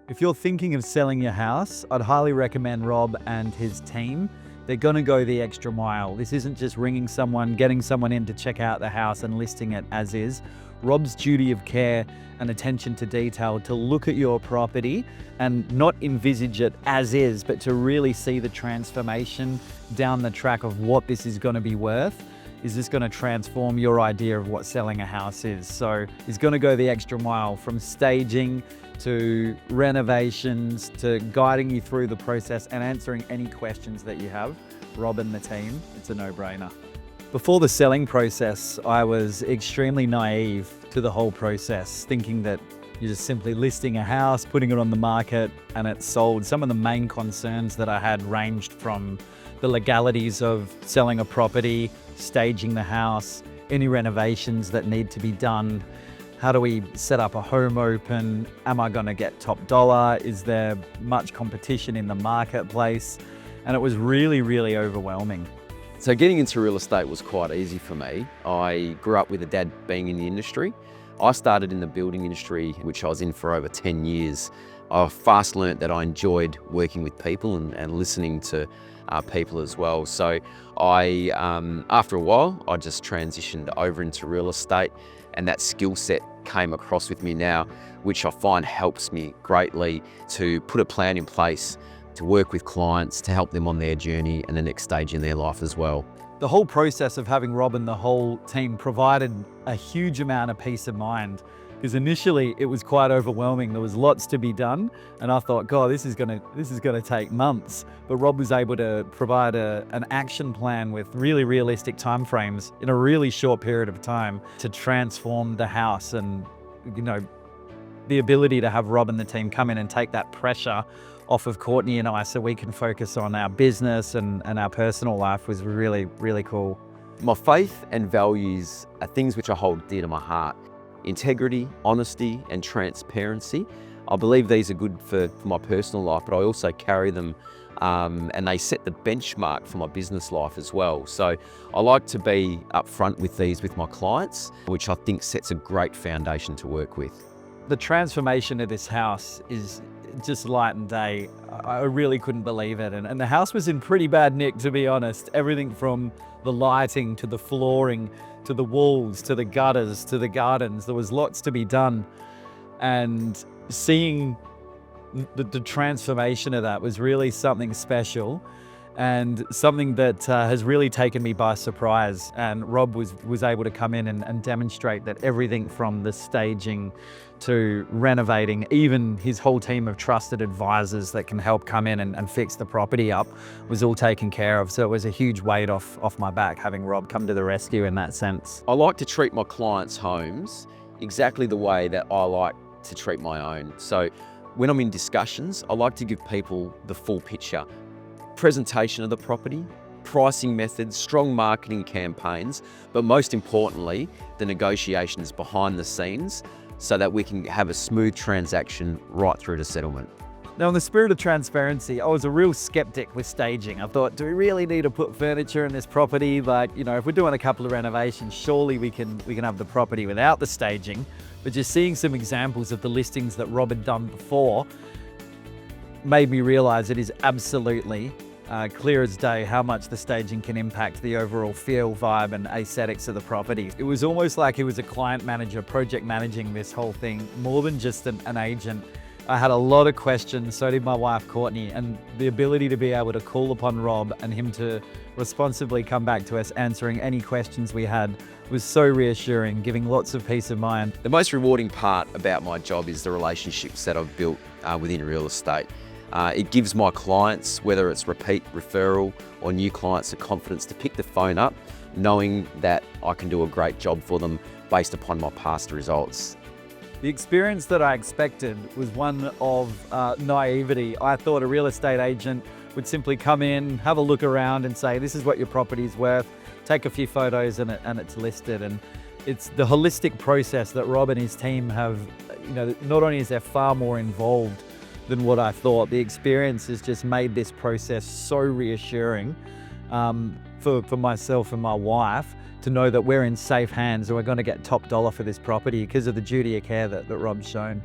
If you're thinking of selling your house, I'd highly recommend Rob and his team. They're going to go the extra mile. This isn't just ringing someone, getting someone in to check out the house and listing it as is. Rob's duty of care and attention to detail to look at your property and not envisage it as is, but to really see the transformation down the track of what this is going to be worth. Is this going to transform your idea of what selling a house is? So he's going to go the extra mile, from staging to renovations to guiding you through the process and answering any questions that you have. Rob and the team, it's a no-brainer. Before the selling process, I was extremely naive to the whole process, thinking that you're just simply listing a house, putting it on the market, and it's sold. Some of the main concerns that I had ranged from the legalities of selling a property, staging the house, any renovations that need to be done. How do we set up a home open? Am I going to get top dollar? Is there much competition in the marketplace? And it was really, really overwhelming. So getting into real estate was quite easy for me. I grew up with a dad being in the industry. I started in the building industry, which I was in for over 10 years. I fast learnt that I enjoyed working with people and listening to people as well. So after a while, I just transitioned over into real estate, and that skill set came across with me now, which I find helps me greatly to put a plan in place, to work with clients, to help them on their journey and the next stage in their life as well. The whole process of having Rob and the whole team provided a huge amount of peace of mind, because initially it was quite overwhelming. There was lots to be done, and I thought, God, this is gonna take months. But Rob was able to provide an action plan with really realistic timeframes in a really short period of time to transform the house. And the ability to have Rob and the team come in and take that pressure off of Courtney and I, so we can focus on our business and our personal life, was really, really cool. My faith and values are things which I hold dear to my heart. Integrity, honesty, and transparency. I believe these are good for my personal life, but I also carry them and they set the benchmark for my business life as well. So I like to be upfront with these with my clients, which I think sets a great foundation to work with. The transformation of this house is just light and day. I really couldn't believe it. And the house was in pretty bad nick, to be honest. Everything from the lighting to the flooring to the walls to the gutters to the gardens. There was lots to be done. And seeing the transformation of that was really something special, and something that has really taken me by surprise. And Rob was able to come in and demonstrate that everything from the staging to renovating, even his whole team of trusted advisors that can help come in and fix the property up, was all taken care of. So it was a huge weight off my back having Rob come to the rescue in that sense. I like to treat my clients' homes exactly the way that I like to treat my own. So when I'm in discussions, I like to give people the full picture. Presentation of the property, pricing methods, strong marketing campaigns, but most importantly, the negotiations behind the scenes, so that we can have a smooth transaction right through to settlement. Now, in the spirit of transparency, I was a real skeptic with staging. I thought, do we really need to put furniture in this property? Like, if we're doing a couple of renovations, surely we can have the property without the staging. But just seeing some examples of the listings that Rob had done before made me realize it is absolutely clear as day how much the staging can impact the overall feel, vibe, and aesthetics of the property. It was almost like he was a client manager, project managing this whole thing, more than just an agent. I had a lot of questions, so did my wife Courtney, and the ability to be able to call upon Rob and him to responsibly come back to us answering any questions we had was so reassuring, giving lots of peace of mind. The most rewarding part about my job is the relationships that I've built within real estate. It gives my clients, whether it's repeat, referral, or new clients, the confidence to pick the phone up, knowing that I can do a great job for them based upon my past results. The experience that I expected was one of naivety. I thought a real estate agent would simply come in, have a look around and say, this is what your property's worth, take a few photos and it's listed. And it's the holistic process that Rob and his team have, not only is there far more involved than what I thought, the experience has just made this process so reassuring for myself and my wife to know that we're in safe hands and we're going to get top dollar for this property because of the duty of care that Rob's shown.